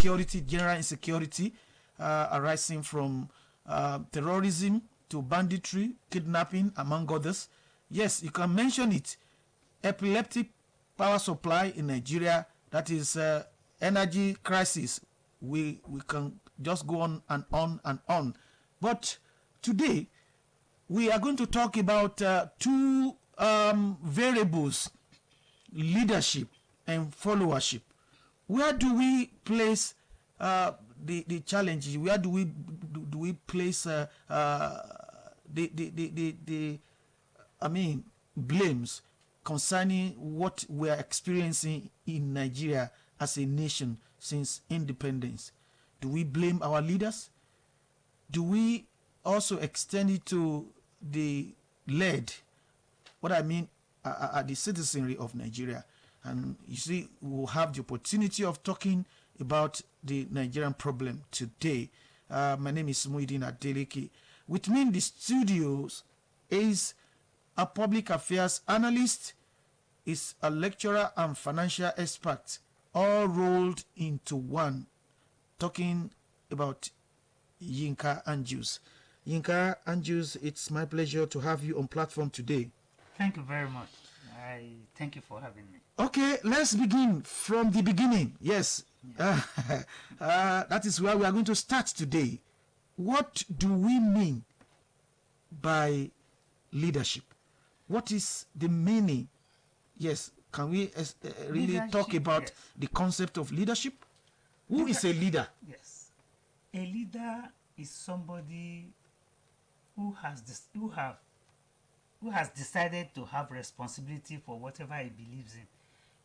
insecurity, general insecurity arising from terrorism to banditry, kidnapping, among others. Yes, you can mention it. Epileptic power supply in Nigeria, that is energy crisis. We can just go on and on and on. But today, we are going to talk about two variables, leadership and followership. Where do we place the challenges? Where do we place blames concerning what we are experiencing in Nigeria as a nation since independence? Do we blame our leaders? Do we also extend it to the led, what I mean, the citizenry of Nigeria? And you see, we'll have the opportunity of talking about the Nigerian problem today. My name is Muideen Adeleke. With me in the studios is a public affairs analyst, is a lecturer and financial expert, all rolled into one, talking about Yinka Anjus. Yinka Anjus, it's my pleasure to have you on platform today. Thank you very much. I thank you for having me. Okay, let's begin from the beginning. Yes, that is where we are going to start today. What do we mean by leadership? What is the meaning? Yes, can we really Leadership, talk about yes. the concept of leadership? Who is a leader? Yes, a leader is somebody who has decided to have responsibility for whatever he believes in.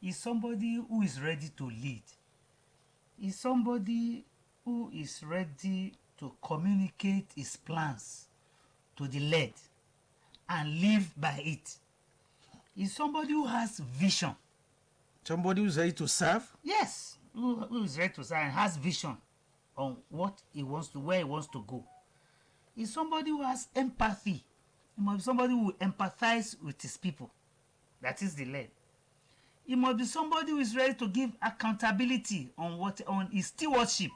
Is somebody who is ready to lead. Is somebody who is ready to communicate his plans to the led and live by it. Is somebody who has vision. Somebody who is ready to serve? Yes, who is ready to serve and has vision on what he wants to, where he wants to go. Is somebody who has empathy. He must be somebody who will empathize with his people. That is the lead. He must be somebody who is ready to give accountability on his stewardship.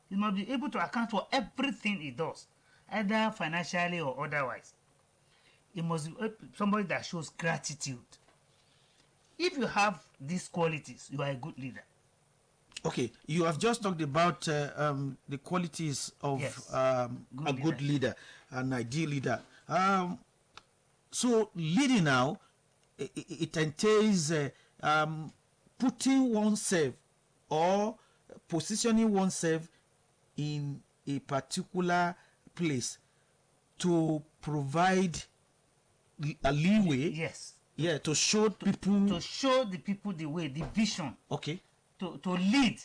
He must be able to account for everything he does, either financially or otherwise. He must be somebody that shows gratitude. If you have these qualities, you are a good leader. Okay, you have just talked about the qualities of Yes. a good leader, an ideal leader. So leading now, it entails putting oneself or positioning oneself in a particular place to provide a leeway. Yes. Yeah, to show people. To show the people the way, the vision. Okay. To lead,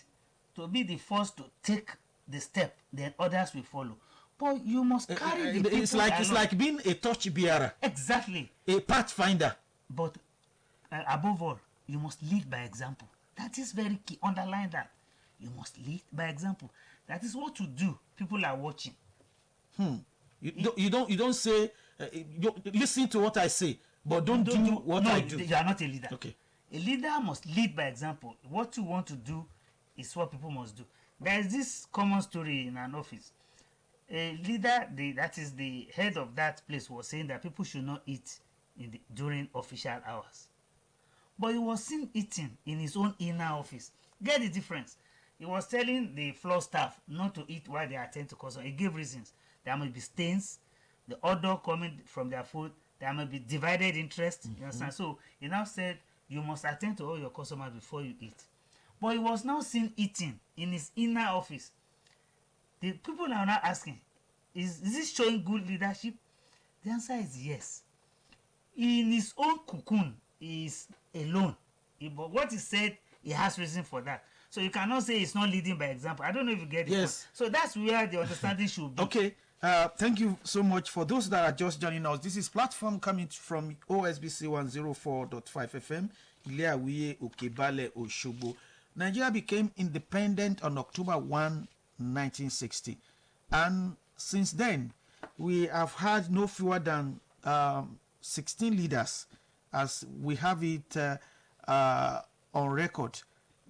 to be the first to take the step, then others will follow. But you must carry the people along. It's like being a torch bearer. Exactly. A pathfinder. But above all, you must lead by example. That is very key. Underline that. You must lead by example. That is what you do. People are watching. You don't say. Listen to what I say, but don't do what I do. You are not a leader. Okay. A leader must lead by example. What you want to do is what people must do. There is this common story in an office. A leader, that is the head of that place, was saying that people should not eat during official hours. But he was seen eating in his own inner office. Get the difference. He was telling the floor staff not to eat while they attend to customers. He gave reasons. There may be stains, the odor coming from their food, there may be divided interest. You understand? So he now said, you must attend to all your customers before you eat. But he was now seen eating in his inner office. The people are now asking, is this showing good leadership? The answer is yes. In his own cocoon, he is alone. But what he said, he has reason for that. So you cannot say he's not leading by example. I don't know if you get it. Yes. So that's where the understanding should be. Okay. Thank you so much. For those that are just joining us, this is platform coming from OSBC 104.5 FM, Ileawiye Okebale Oshogbo. Nigeria became independent on October 1, 1960. And since then, we have had no fewer than 16 leaders, as we have it on record.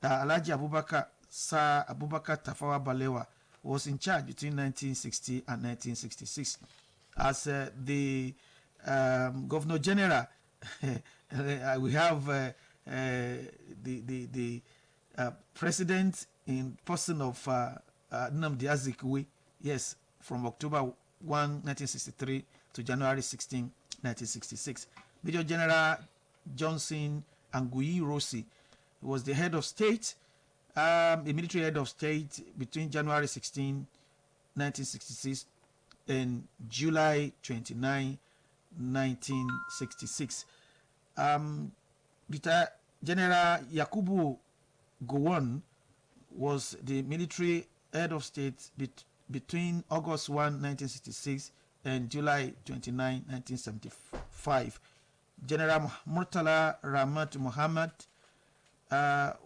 Alhaji Abubakar Sir Abubakar Tafawa Balewa was in charge between 1960 and 1966. As the Governor General, we have the president in person of Nnamdi Azikiwe, yes, from October 1, 1963 to January 16, 1966. Major General Johnson Angui Rossi was the head of state, a military head of state between January 16, 1966 and July 29, 1966. General Yakubu Gowon was the military head of state between August 1, 1966 and July 29, 1975. General Murtala Ramat Muhammad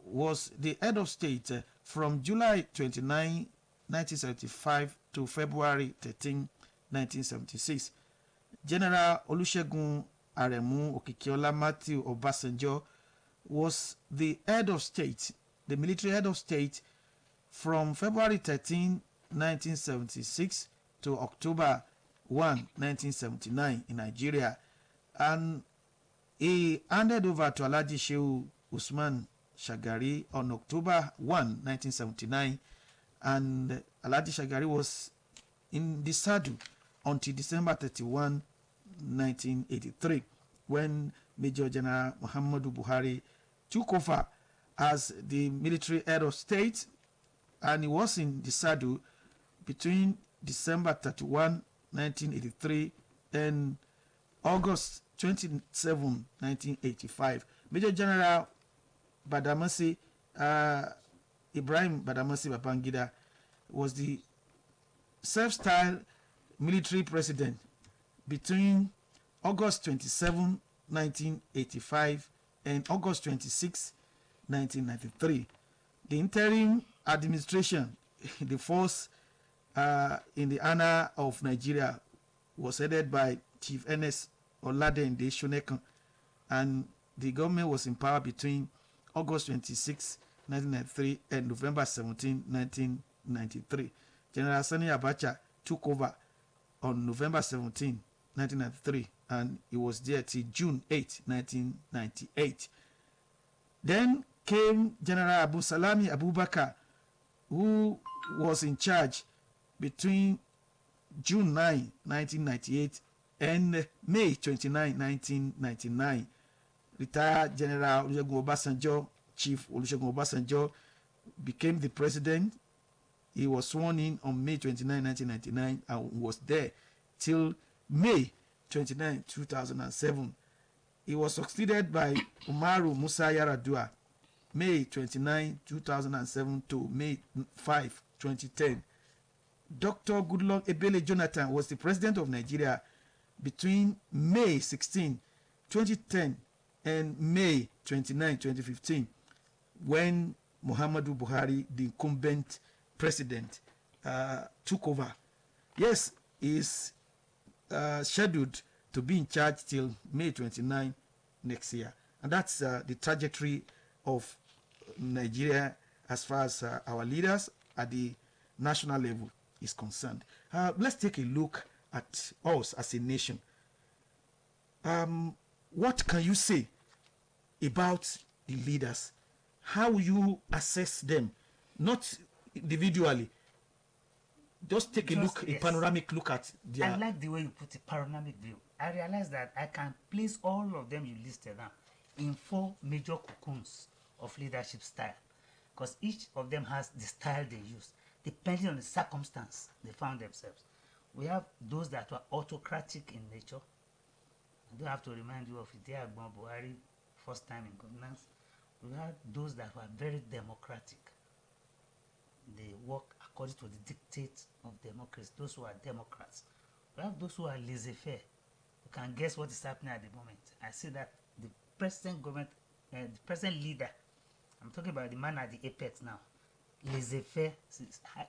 was the head of state from July 29, 1975 to February 13, 1976. General Olusegun Aremu Okikiola Matthew Obasanjo was the head of state, the military head of state from February 13, 1976 to October 1, 1979 in Nigeria. And he handed over to Alhaji Shehu Usman Shagari on October 1, 1979. And Alhaji Shagari was in the saddle until December 31, 1983, when Major General Muhammadu Buhari took over as the military head of state, and he was in the saddle between December 31, 1983 and August 27, 1985. Major General Badamasi, Ibrahim Badamasi Babangida, was the self-styled military president between August 27, 1985 and August 26, 1993. The interim administration, the force in the honor of Nigeria, was headed by Chief Ernest Oladende Shonekan, and the government was in power between August 26, 1993 and November 17, 1993. General Sani Abacha took over on November 17, 1993, and he was there till June 8, 1998. Then came General Abu Salami Abubakar, who was in charge between June 9, 1998 and May 29, 1999. Retired General Olusegun Obasanjo, Chief Olusegun Obasanjo, became the president. He was sworn in on May 29, 1999 and was there till May 29, 2007. He was succeeded by Umaru Musa Yaradua, May 29, 2007 to May 5, 2010. Dr. Goodluck Ebele Jonathan was the president of Nigeria between May 16, 2010 and May 29, 2015, when Muhammadu Buhari, the incumbent president, took over. Yes, he is scheduled to be in charge till May 29 next year. And that's the trajectory of Nigeria as far as our leaders at the national level is concerned. Let's take a look at us as a nation. What can you say about the leaders? How will you assess them? Not individually. Just take a look, yes, a panoramic look at their... I like the way you put a panoramic view. I realize that I can place all of them you listed down in 4 major cocoons of leadership style, because each of them has the style they use, depending on the circumstance they found themselves. We have those that were autocratic in nature. I don't have to remind you of Idris Buhari, first time in governance. We have those that were very democratic. They work according to the dictates of democracy, those who are Democrats. We have those who are laissez-faire. You can guess what is happening at the moment. I see that the present government, the present leader, I'm talking about the man at the apex now, laissez-faire,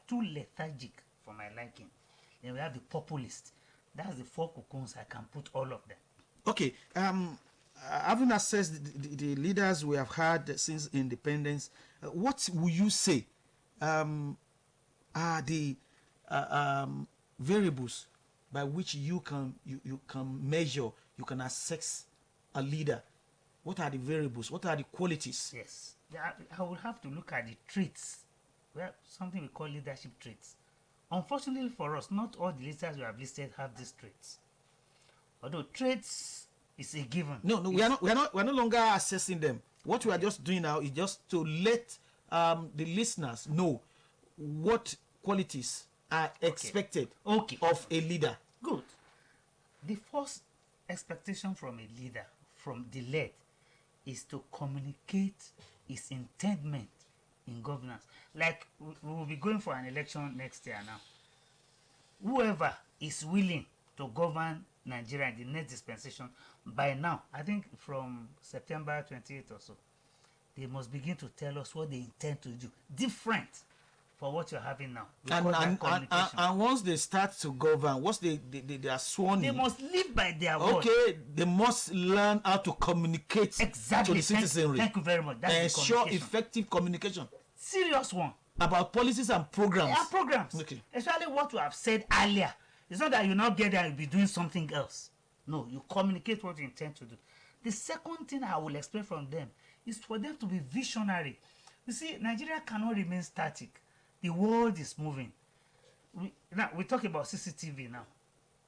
too lethargic for my liking. Then we have the populist. That's the 4 cocoons. I can put all of them. Okay, having assessed the leaders we have had since independence, what will you say are the variables by which you can measure, you can assess a leader? What are the variables? What are the qualities? Yes, I will have to look at the traits. Well, something we call leadership traits. Unfortunately for us, not all the leaders we have listed have these traits. Although traits is a given. No, we're no longer assessing them. What we are just doing now is just to let the listeners know what qualities are expected of a leader. Good. The first expectation from a leader, from the led, is to communicate his intendment in governance. Like we will be going for an election next year now. Whoever is willing to govern Nigeria in the next dispensation, by now, I think from September 28th or so, they must begin to tell us what they intend to do, different for what you're having now. And once they start to govern, once they are sworn they in, must live by their word. Okay, they must learn how to communicate to the citizenry. Thank you very much. That's ensure effective communication. Serious one. About policies and programs. Yeah, programs. Okay. Especially what you have said earlier. It's not that you now get there and be doing something else. No, you communicate what you intend to do. The second thing I will expect from them is for them to be visionary. You see, Nigeria cannot remain static. The world is moving. We talk about CCTV now.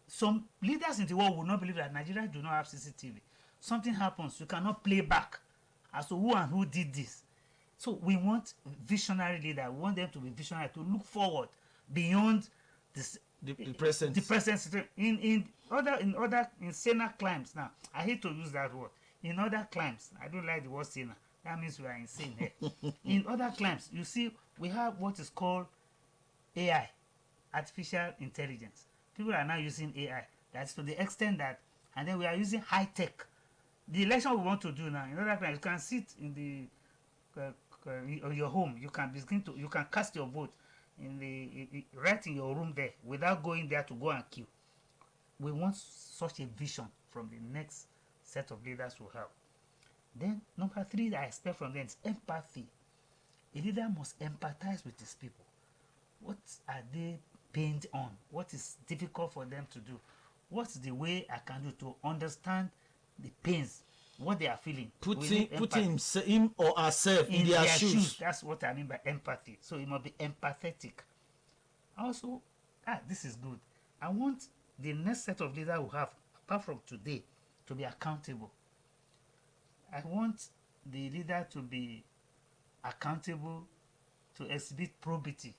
Some leaders in the world will not believe that Nigeria do not have CCTV. Something happens, you cannot play back as to who and who did this. So we want visionary leaders. We want them to be visionary, to look forward beyond this, the present. The present situation. In saner climes now. I hate to use that word. In other climes, I don't like the word saner. That means we are insane here. In other climes, you see, we have what is called AI, artificial intelligence. People are now using AI. That's to the extent that, and then we are using high tech. The election we want to do now, in other climes, you can sit in the your home. You can cast your vote right in your room there without going there to go and queue. We want such a vision from the next set of leaders we have. Then number 3 that I expect from them is empathy. A leader must empathize with his people. What are they pained on? What is difficult for them to do? What's the way I can do to understand the pains, what they are feeling? Putting him or herself in their shoes. That's what I mean by empathy. So it must be empathetic. Also, this is good. I want the next set of leaders we have, apart from today, to be accountable. I want the leader to be accountable, to exhibit probity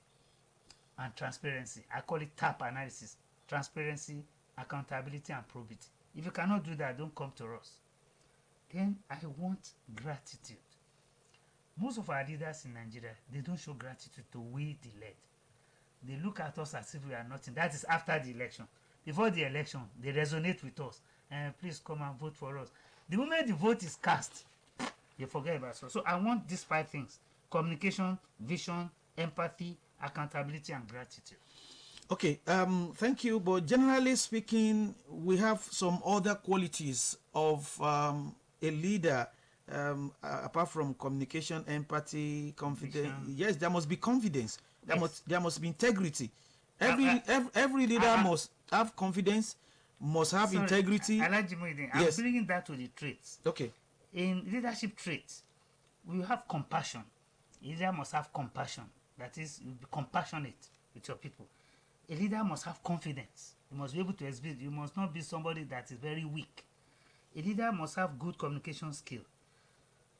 and transparency. I call it TAP analysis: transparency, accountability, and probity. If you cannot do that, don't come to us. Then I want gratitude. Most of our leaders in Nigeria, they don't show gratitude to we the led. They look at us as if we are nothing. That is after the election. Before the election, they resonate with us. Please come and vote for us. The moment the vote is cast, they forget about us. So I want these 5 things: communication, vision, empathy, accountability, and gratitude. Okay, thank you. But generally speaking, we have some other qualities of a leader, apart from communication, empathy, confidence. Yes, there must be confidence. There must be integrity. Every leader must have confidence, must have integrity. I'm bringing that to the traits. Okay. In leadership traits, we have compassion. A leader must have compassion. That is, you'll be compassionate with your people. A leader must have confidence. You must be able to exhibit. You must not be somebody that is very weak. A leader must have good communication skill.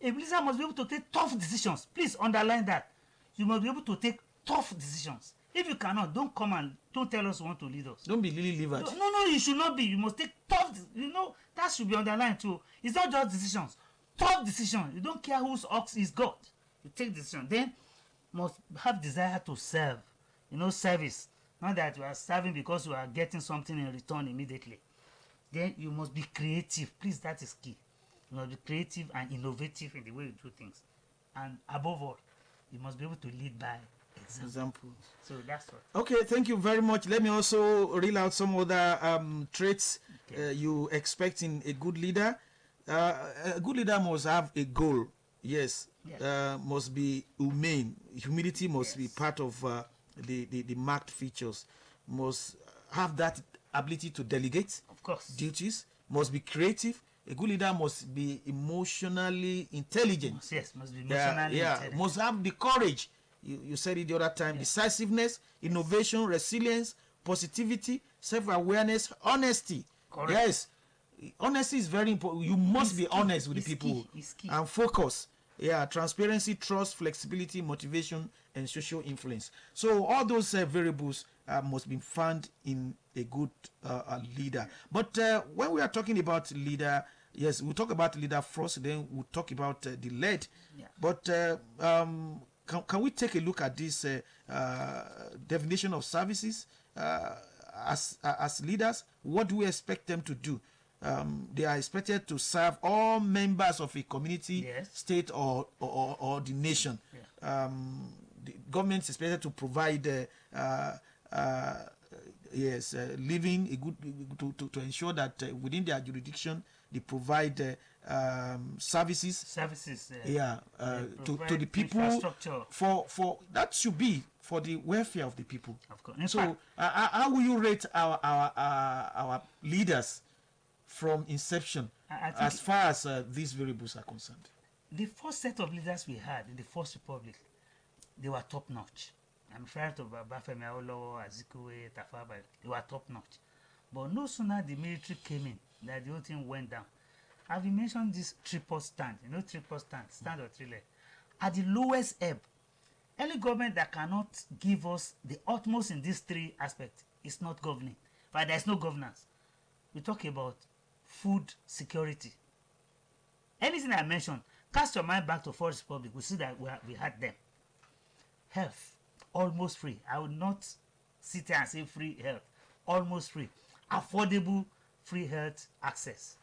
A leader must be able to take tough decisions. Please underline that. You must be able to take tough decisions. If you cannot, don't come and don't tell us you want to lead us. Don't be lily-livered. No, you should not be. You must take tough. That should be underlined too. It's not just decisions. Tough decisions. You don't care whose ox is God. You take decisions. Then must have desire to serve. Service. Not that you are serving because you are getting something in return immediately. Then you must be creative. Please, that is key. You must be creative and innovative in the way you do things. And above all, you must be able to lead by example. So that's what. Okay, thank you very much. Let me also reel out some other traits you expect in a good leader. A good leader must have a goal. Yes, must be humane. Humility must be Yes. part of the marked features. Must have that ability to delegate Of course. duties. Must be creative. A good leader must be emotionally intelligent. Yes, must be emotionally intelligent. Must have the courage. You said it the other time. Decisiveness, innovation, resilience, positivity, self-awareness, honesty. Correct. Yes, honesty is very important. You must be key. honest with the It's people key. It's key. and focus. Transparency, trust, flexibility, motivation, and social influence. So all those variables must be found in a good leader. But when we are talking about leader, yes, we'll talk about leader first, then we'll talk about the led. Yeah. But can we take a look at this definition of services as leaders? What do we expect them to do? They are expected to serve all members of a community, Yes. state, or the nation. Yeah. The government is expected to provide living a good to ensure that within their jurisdiction they provide services. Services. To the people. Infrastructure. For that should be for the welfare of the people. Of course. In So fact, how will you rate our leaders from inception I think as far as these variables are concerned? the first set of leaders we had in the First Republic, they were top notch. I'm referring to Babafemi Awolowo, Azikiwe, Tafawa Balewa. They were top notch. But no sooner the military came in, that the whole thing went down. Have you mentioned this triple stand? You know, triple stand or three leg. At the lowest ebb, any government that cannot give us the utmost in these three aspects is not governing. But there's no governance. We talk about food security. Anything I mentioned, cast your mind back to First Republic, we see that we had them. Health, almost free. I would not sit here and say free health. Almost free. Affordable free health access.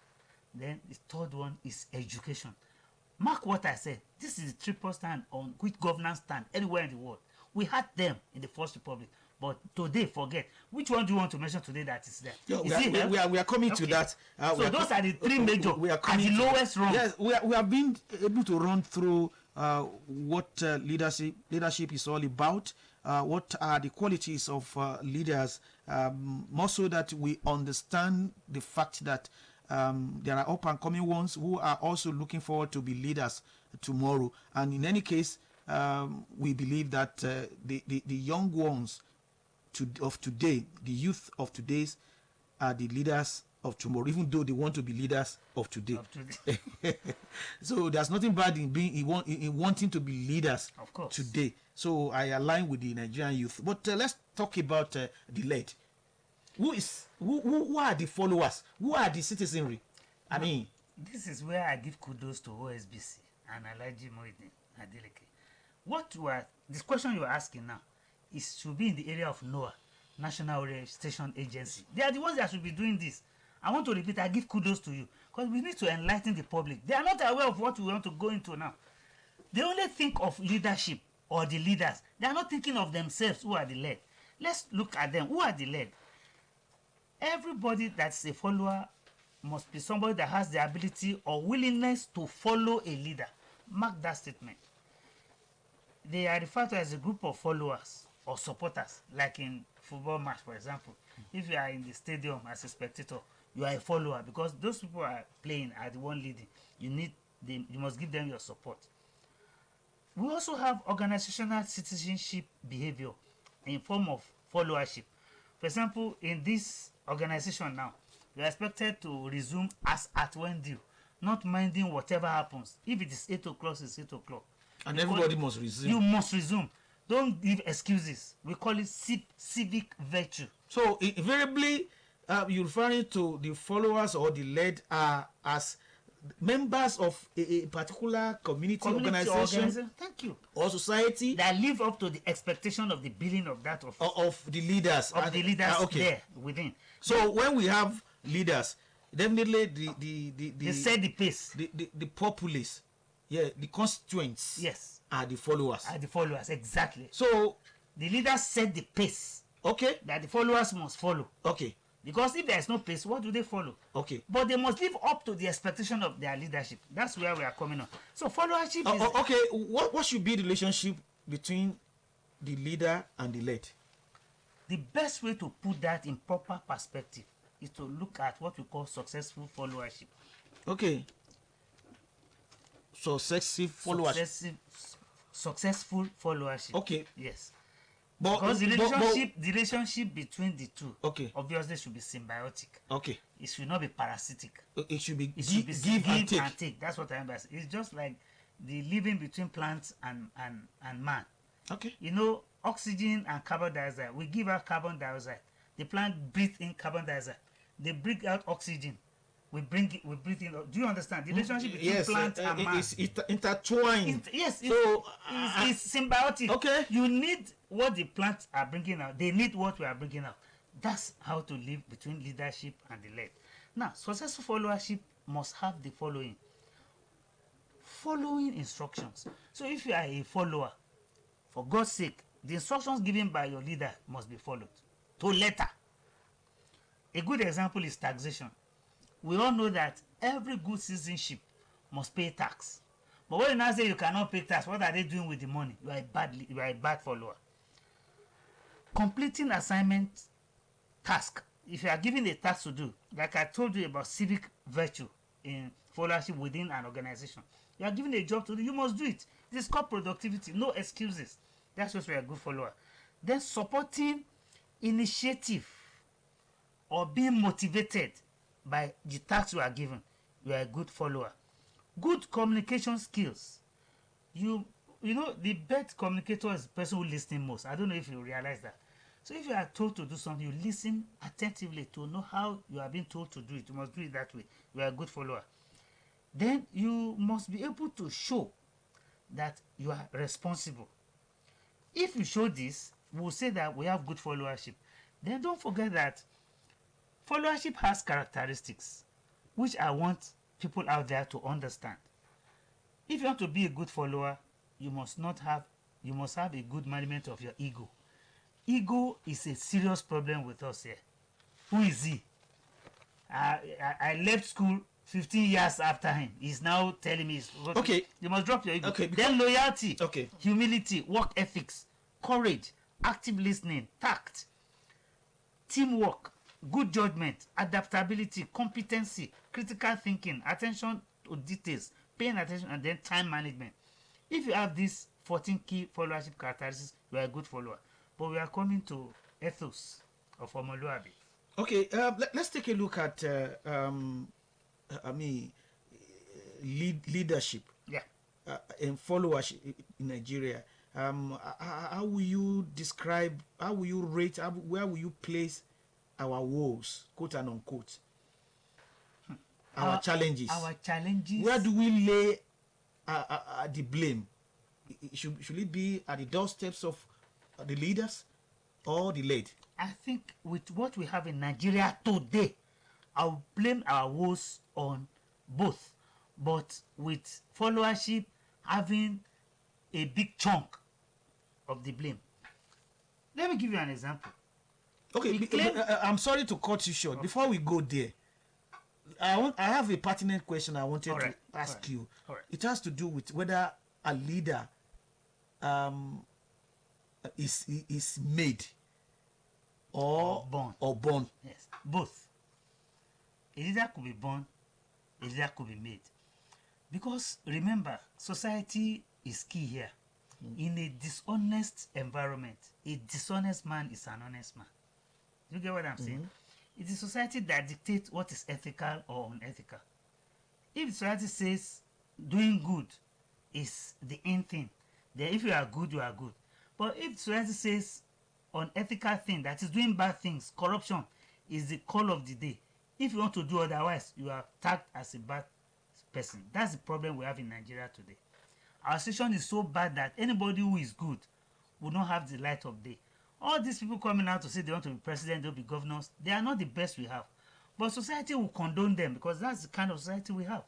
Then the third one is education. Mark what I said. This is the triple stand on which governance stand anywhere in the world. We had them in the First Republic. But today, forget. Which one do you want to mention today that is there? We are coming to that. So those are the three major. We are at coming the lowest rung. Yes, we have been able to run through what leadership is all about. What are the qualities of leaders? More so that we understand the fact that there are up and coming ones who are also looking forward to be leaders tomorrow. And in any case, we believe that the young ones of today, the youth of today's, are the leaders of tomorrow, even though they want to be leaders of today. So there's nothing bad in wanting to be leaders Of course. today. So I align with the Nigerian youth. But let's talk about the led. Who are the followers? Who are the citizenry? I mean, this is where I give kudos to OSBC and Alhaji Muhyiddin Adeleke. This question you are asking now should be in the area of NOAA, National Registration Agency. They are the ones that should be doing this. I want to repeat, I give kudos to you because we need to enlighten the public. They are not aware of what we want to go into now. They only think of leadership or the leaders. They are not thinking of themselves who are the led. Let's look at them. Who are the led? Everybody that's a follower must be somebody that has the ability or willingness to follow a leader. Mark that statement. They are referred to as a group of followers or supporters, like in football match, for example. If you are in the stadium as a spectator, you are a follower because those people are playing are the one leading. You must give them your support. We also have organizational citizenship behavior in form of followership. For example, in this organization now, you are expected to resume as at when due, not minding whatever happens. If it is 8 o'clock, it's 8 o'clock. and everybody must resume. You must resume. Don't give excuses. We call it civic virtue. So invariably, you're referring to the followers or the led as members of a particular community organization. Thank you. Or society That live up to the expectation of the billing of that office. of the leaders. Of the leaders okay. there within. So when we have leaders, definitely They set the pace. the populace, the constituents, Yes. are the followers. Are the followers, exactly. So The leaders set the pace okay, that the followers must follow. okay. Because if there is no place, what do they follow? Okay. But they must live up to the expectation of their leadership. That's where we are coming on. So followership is Okay. What should be the relationship between the leader and the led? the best way to put that in proper perspective is to look at what we call successful followership. Okay. Successful followership. Okay. Yes. But Because the relationship between the two, okay, obviously should be symbiotic. Okay. It should not be parasitic. It should be Give and take. and take. That's what I mean. It's just like the living between plants and man. Okay. You know, oxygen and carbon dioxide. We give out carbon dioxide. The plant breathe in carbon dioxide. They bring out oxygen. We breathe in. Do you understand the relationship between plant and man? It's intertwined. Yes. So it's symbiotic. Okay. You need what the plants are bringing out. They need what we are bringing out. That's how to live between leadership and the led. Now, successful followership must have the following instructions. So if you are a follower, for God's sake, the instructions given by your leader must be followed to letter. A good example is taxation. We all know that every good citizenship must pay tax. But when you now say you cannot pay tax, what are they doing with the money? You are a bad follower. Completing assignment task. If you are given a task to do, like I told you about civic virtue in followership within an organization, you are given a job to do, you must do it. This is called productivity, no excuses. That's just why you're a good follower. Then supporting initiative or being motivated by the task you are given, you are a good follower. Good communication skills. You know the best communicator is the person who listens most. I don't know if you realize that. So if you are told to do something, you listen attentively to know how you are being told to do it. You must do it that way. You are a good follower. Then you must be able to show that you are responsible. If you show this, we'll say that we have good followership. Then don't forget that followership has characteristics which I want people out there to understand. If you want to be a good follower, you must have a good management of your ego. Ego is a serious problem with us here. Who is he? I left school 15 years after him. He's now telling me, okay, you must drop your ego. Okay, then loyalty, okay, humility, work ethics, courage, active listening, tact, teamwork, good judgment, adaptability, competency, critical thinking, attention to details, paying attention, and then time management. If you have these 14 key followership characteristics, you are a good follower. But we are coming to ethos of Omoluabi. Okay, let's take a look at leadership. Yeah. And followership in Nigeria. How will you describe? How will you rate? Where will you place our woes, quote and unquote? Our challenges. Our challenges. Where do we lay the blame? Should it be at the doorsteps of the leaders or the led? I think with what we have in Nigeria today, I'll blame our woes on both, but with followership having a big chunk of the blame. Let me give you an example. Okay, I'm sorry to cut you short. Okay. Before we go there, I have a pertinent question I wanted to ask you. It has to do with whether a leader is made or born. Yes, both. A leader could be born, a leader could be made. Because remember, society is key here. In a dishonest environment, a dishonest man is an honest man. You get what I'm saying? It is society that dictates what is ethical or unethical. If society says doing good is the end thing, then if you are good, you are good. But if society says unethical thing, that is doing bad things, corruption is the call of the day. If you want to do otherwise, you are tagged as a bad person. That's the problem we have in Nigeria today. Our situation is so bad that anybody who is good will not have the light of day. All these people coming out to say they want to be president, they'll be governors, they are not the best we have. But society will condone them because that's the kind of society we have.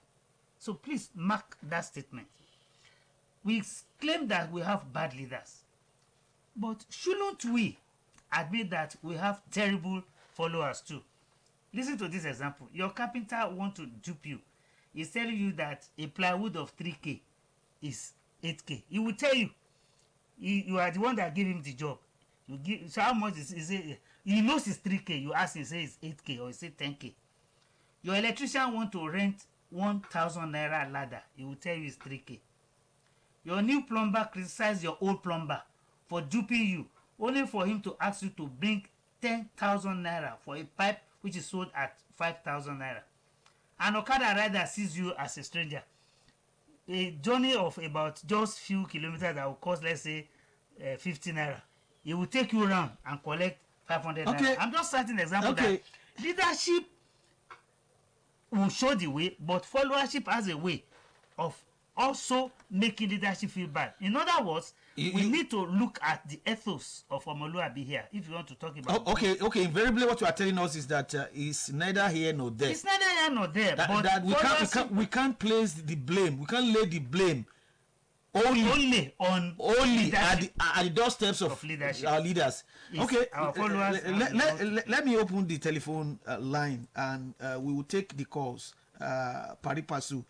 So please mark that statement. We claim that we have bad leaders. But shouldn't we admit that we have terrible followers too? Listen to this example. Your carpenter want to dupe you. He's telling you that a plywood of 3K is 8K. He will tell you. You are the one that gave him the job. You give, so how much is it? He knows it's 3K. You ask him, say it's 8K or you say 10K. Your electrician want to rent 1,000 naira ladder. He will tell you it's 3K. Your new plumber criticize your old plumber for duping you, only for him to ask you to bring 10,000 naira for a pipe which is sold at 5,000 naira. An Okada rider sees you as a stranger. A journey of about just few kilometers that will cost, let's say, 50 naira. He will take you around and collect 500 naira. I'm just citing an example that leadership will show the way, but followership has a way of also making leadership feel bad. In other words, we need to look at the ethos of Omoluabi here if you want to talk about Invariably what you are telling us is that it's neither here nor there. It's neither here nor there. That we can't place the blame. We can't lay the blame only at the doorsteps of leadership. Our leaders. Our followers. Let me open the telephone line and we will take the calls pari passu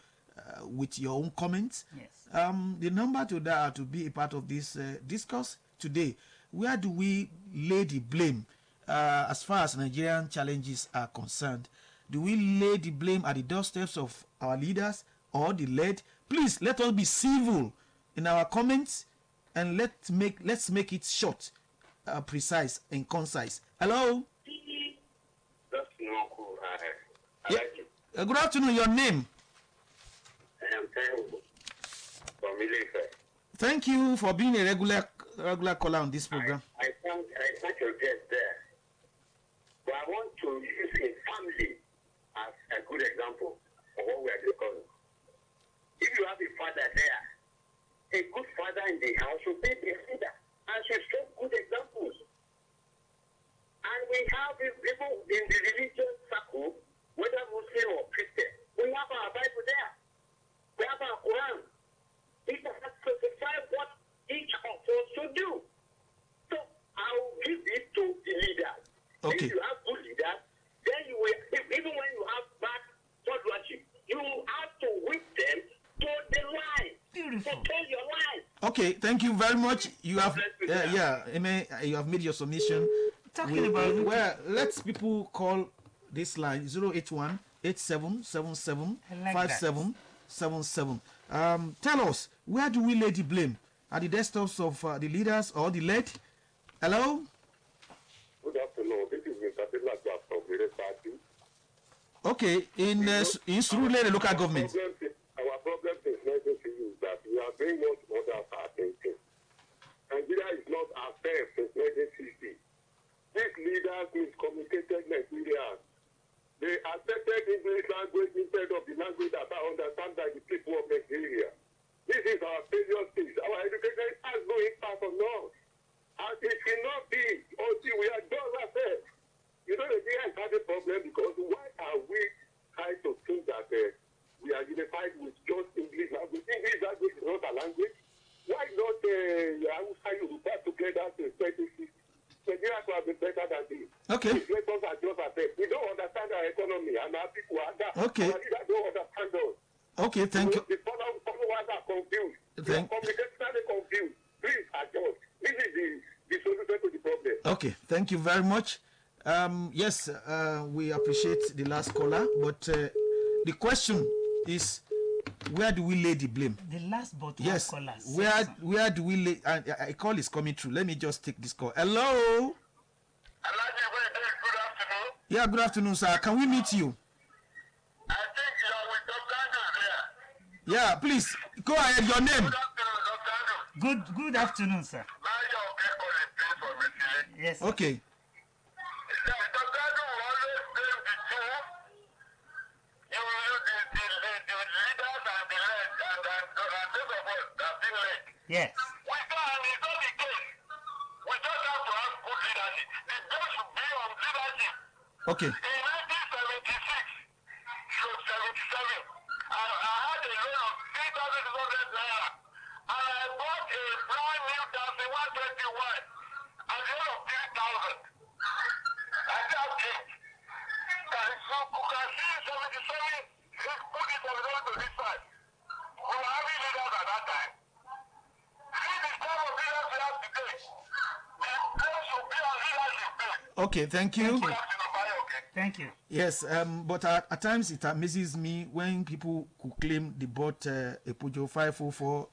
with your own comments. Yes. The number to be a part of this discourse today. Where do we lay the blame as far as Nigerian challenges are concerned? Do we lay the blame at the doorsteps of our leaders or the led? Please let us be civil in our comments and let's make it short, precise and concise. Hello. That's no I like it. Good afternoon. Your name? I am thankful for Milife. Thank you for being a regular caller on this program. I thank your guest there. But I want to use a family as a good example of what we are discussing. If you have a father there, a good father in the house should be the leader and should show good examples. And we have people in the religious circle, whether Muslim or Christian, we have our Bible there. We have our Quran. It has specified what each of us should do. So I will give it to the leaders. Okay. If you have good leaders, then you will, even when you have bad followership, you have to whip them to the line. Beautiful. To tell your life. Okay, thank you very much. You have you have made your submission. Well, let's people call this line 081 8777 5777. Tell us, where do we lay the blame? At the desktops of the leaders or the led? Hello? Good afternoon. This is Mr. Bilaka from the party. Okay, in Surulere local government. Our problem is is that we are doing what others are thinking. Nigeria is not ourselves since 1960. These leaders miscommunicated Nigerians. They accepted English language instead of the language that are understood by the people of Nigeria. This is our failure stage. Our education has no impact on us. And it should not be until we are done ourselves. You know, Nigeria is having a problem because why are we trying to think that we are unified with just English language? English language is not a language. Why not Hausa Yoruba together to 2060? Nigeria could have been better than this. Okay. Let us adjust ourselves. We don't understand our economy and our people are that. Okay. Our leaders don't understand us. Okay, thank you. The followers are confused. They are completely confused. Please adjust. This is the solution to the problem. Okay, thank you very much. Yes, we appreciate the last caller, but the question is, where do we lay the blame? The last but one yes, caller. where do we lay? A call is coming through. Let me just take this call. Hello. Good afternoon. Yeah, good afternoon, sir. Can we meet you? I think you are with Dr. Andrew here. Yeah, please go ahead. Your name? Good afternoon, Dr. Andrew. Good afternoon, sir. Yes. Okay. Yes. We can't, it's not the case. We just have to have good leadership. The best should be on leadership. Okay. In 1976, stroke 77, I had a loan of 3,600 naira. And I bought a brand new Daffy 121 at the end of 3,000. I have changed. Can you can see 77, put it 77 to this side. We were having leaders at that time. See the type of leaders we have today. The place should be on leadership base. Okay, thank you. Thank you. Thank you. Yes, but at times it amazes me when people could claim they bought a Peugeot 504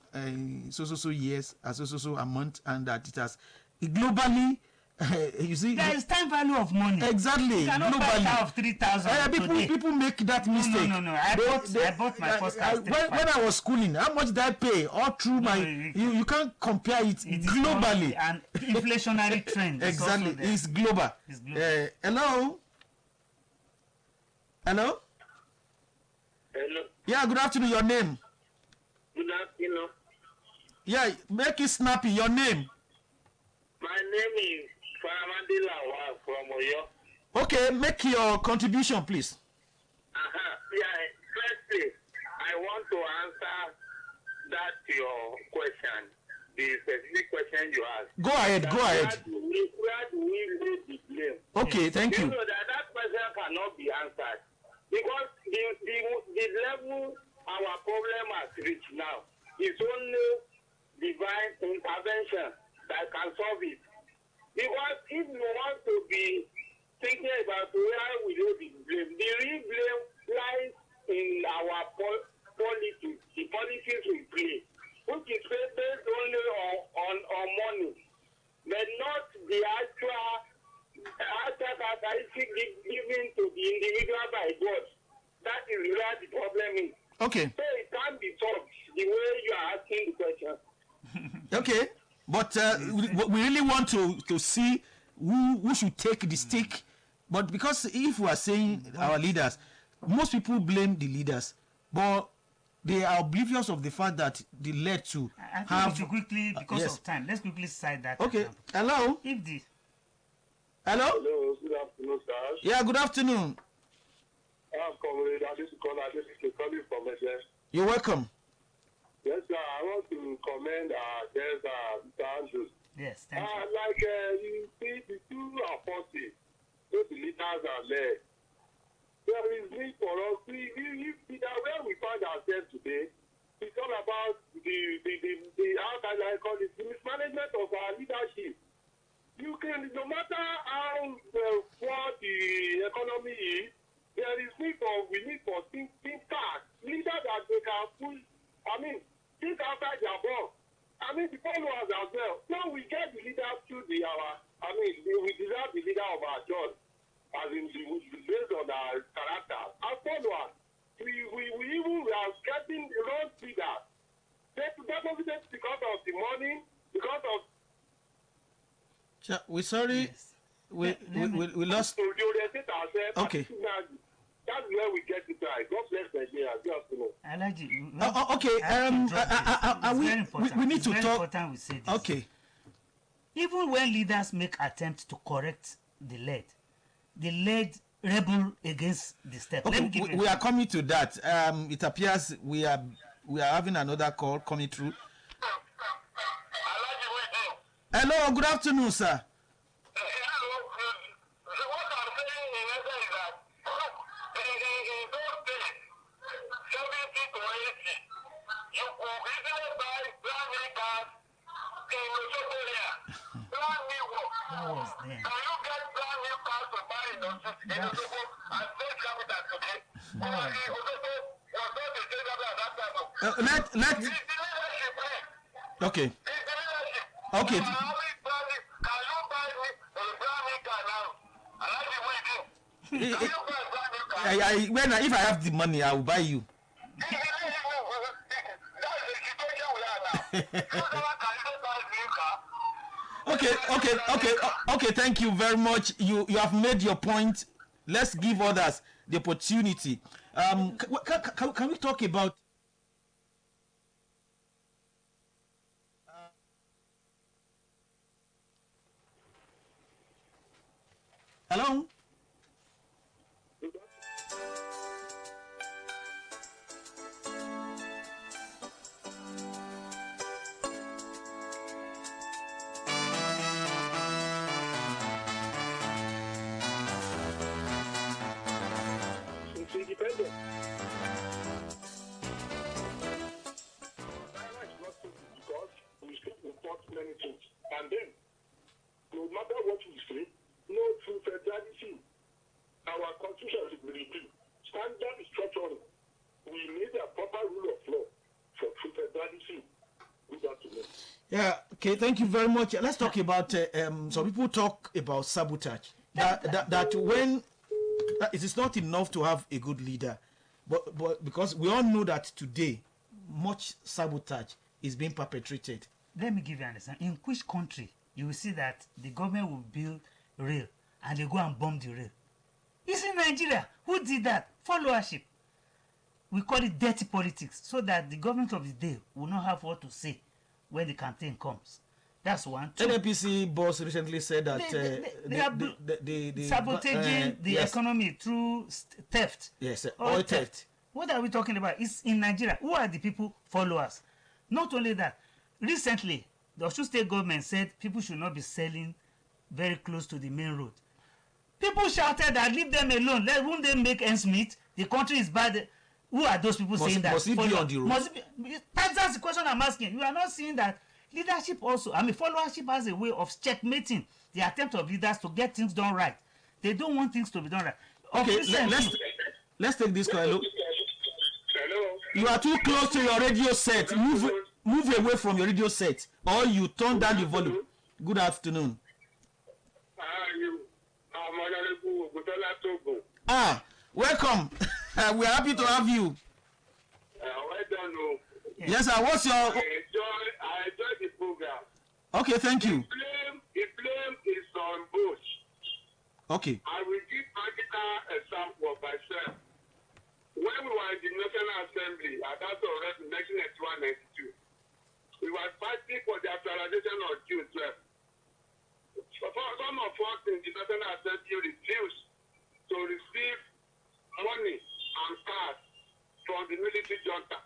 so years, so a month, and that it has globally, you see. There is time value of money. Exactly. You cannot buy a car of 3,000 people make that mistake. No. I bought my first car. When I was schooling, how much did I pay? All through you can't compare it globally. An inflationary trend. Exactly, it's global. It's global. Hello. Hello. Hello. Yeah, good afternoon. Your name? Good afternoon. Yeah, make it snappy. Your name? My name is Faramandi Lawal from Oyo. Okay, make your contribution, please. Yeah, firstly, I want to answer that your question, the specific question you asked. Go ahead. Where do we lay the blame? Okay, thank you. You know that question cannot be answered because the level our problem has reached now is only divine intervention that can solve it. Because if you want to be thinking about where we lay the blame, the real blame lies in our politics, the policies we play, which is based only on money, but not the actual characteristic given to the individual by God. That is where the problem is. Okay. So it can't be solved the way you are asking the question. Okay, but we really want to see who should take the stick. But because if we are saying our leaders, most people blame the leaders, but they are oblivious of the fact that they led to I think have. we should quickly, because yes. of time, let's quickly cite that. Okay. Example. Hello. If the Hello. Hello, good afternoon, sir. Yeah. Good afternoon. I'm Comrade Adesukola. This is calling from Meje. You're welcome. Yes, sir. I want to commend Mr. Andrews. yes, thank you. Like you see, the two are forty. So the leaders are led. There is need for us. Where we find ourselves today, it's all about the how can I call it, the mismanagement of our leadership. You can, no matter how poor the economy is, there is need for thinkers, leaders that they can push. Think outside their box. The followers as well. Now we get the leaders through we deserve the leader of our church, as in based on our character. As followers, we are getting the wrong leaders. Deposited because of the money, because of. We're sorry. Yes. We lost. To reorientate ourselves. Okay. That's where we get it right. God bless Nigeria. Good afternoon. Alaji, Okay. We need to very talk. important we say this. Okay. Even when leaders make attempts to correct the lead rebel against the step. Let me Okay. give you We are coming to that. It appears we are having another call coming through. Hello. Good afternoon, sir. That was then. Okay. Okay. If I have the money, I will buy you. Okay. Thank you very much. You have made your point. Let's give others the opportunity. Can we talk about? Hello. Yeah, okay, thank you very much. Let's talk about some people talk about sabotage. That when that it is not enough to have a good leader, but because we all know that today much sabotage is being perpetrated. Let me give you an example. In which country you will see that the government will build rail and they go and bomb the rail? It's in Nigeria. Who did that? Followership. We call it dirty politics, so that the government of the day will not have what to say when the campaign comes. That's one. Two, NNPC boss recently said that they are sabotaging the yes. economy through theft. Yes, Oil oil theft. What are we talking about? It's in Nigeria. Who are the people followers? Not only that, recently the Osun State government said people should not be selling very close to the main road. People shouted that leave them alone. Won't they make ends meet? The country is bad. Who are those people saying that? Must it be on the road? That's the question I'm asking. You are not seeing that leadership also, followership has a way of checkmating the attempt of leaders to get things done right. They don't want things to be done right. Okay, let's take this call. Hello. Hello. You are too close to your radio set. Move away from your radio set, or you turn down the volume. Good afternoon. Welcome. We are happy to have you. Yes, sir. What's your? I enjoy the program. Okay, thank you. The blame is on both. Okay. I will give practical example of myself. When we were in the National Assembly at that of 1991-92, we were fighting for the actualization of June 12. Some of us in the National Assembly refused to receive money and cards from the military junta.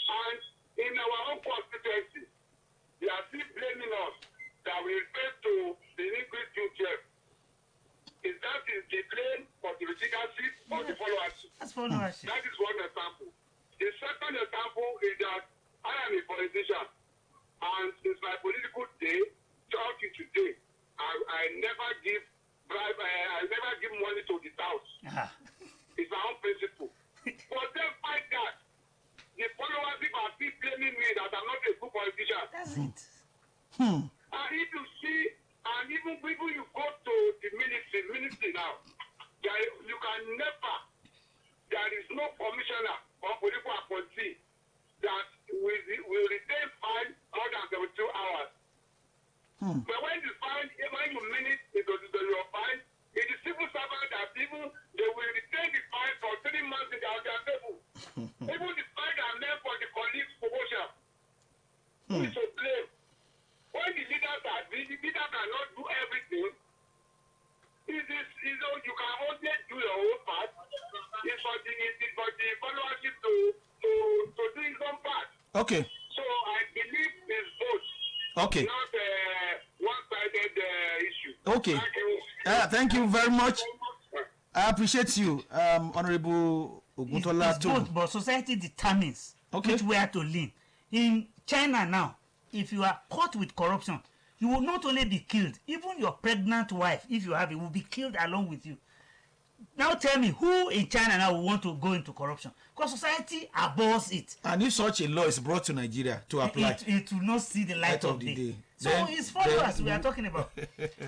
And in our own constituency, they are still blaming us that we failed to the increased June 12. Is that the blame for the leadership or the followership? That's followership. That is one example. The second example is that I am a politician, and since my political day, talking today, I never give bribe. I never give money to the house. It's my own principle. But then fight that. The followers are still blaming me that I'm not a good politician. That's it. And if you see, and even people you go to the ministry now, you can never, there is no commissioner or political appointee that will retain fine more than 72 hours. But when you minute into your fine, it is civil servant that even they will retain the fine for 3 months in their table. Even the fine are meant for the colleagues' promotion. Who is to blame? When the leaders cannot do everything, you can only do your own part. It's for the followership to do his own part. Okay. So I believe it's both. Okay. Not one-sided issue. Okay. Thank you. Thank you very much. I appreciate you, Honorable Oguntola. It's both, but society determines which way to lean. In China now, if you are caught with corruption, you will not only be killed, even your pregnant wife, if you have it, will be killed along with you. Now tell me, who in China now will want to go into corruption? Because society abhors it. And if such a law is brought to Nigeria to apply, it will not see the light of day. So it's followers we are talking about.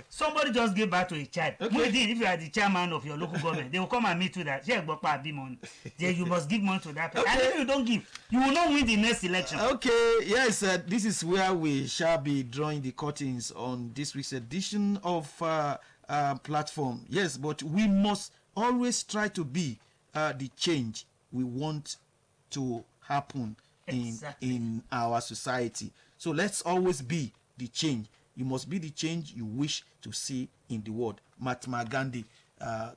Somebody just gave birth to a child. Okay. If you are the chairman of your local government, they will come and meet you that then you must give money to that person. And if you don't give, you will not win the next election. Okay, yes, this is where we shall be drawing the curtains on this week's edition of Platform. Yes, but we must always try to be the change we want to happen in our society. So let's always be the change. You must be the change you wish to see in the world. Mahatma Gandhi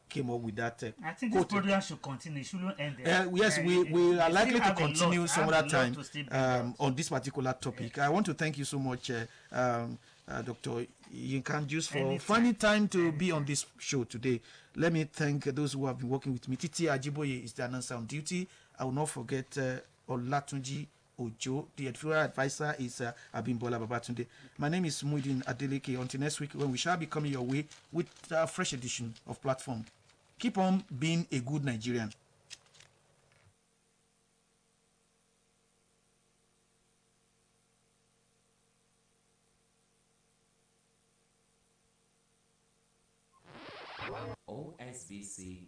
came up with that. I think this program should continue. It shouldn't end there. Yes, we are likely to continue some other time on this particular topic. Yes. I want to thank you so much, Dr. Yinkan Juice, for finding time to be on this show today. Let me thank those who have been working with me. Titi Ajiboye is the announcer on duty. I will not forget Olatunji Ojo. The editorial advisor is Abimbola Babatunde. My name is Muidin Adeleke. Until next week, when we shall be coming your way with a fresh edition of Platform. Keep on being a good Nigerian. OSBC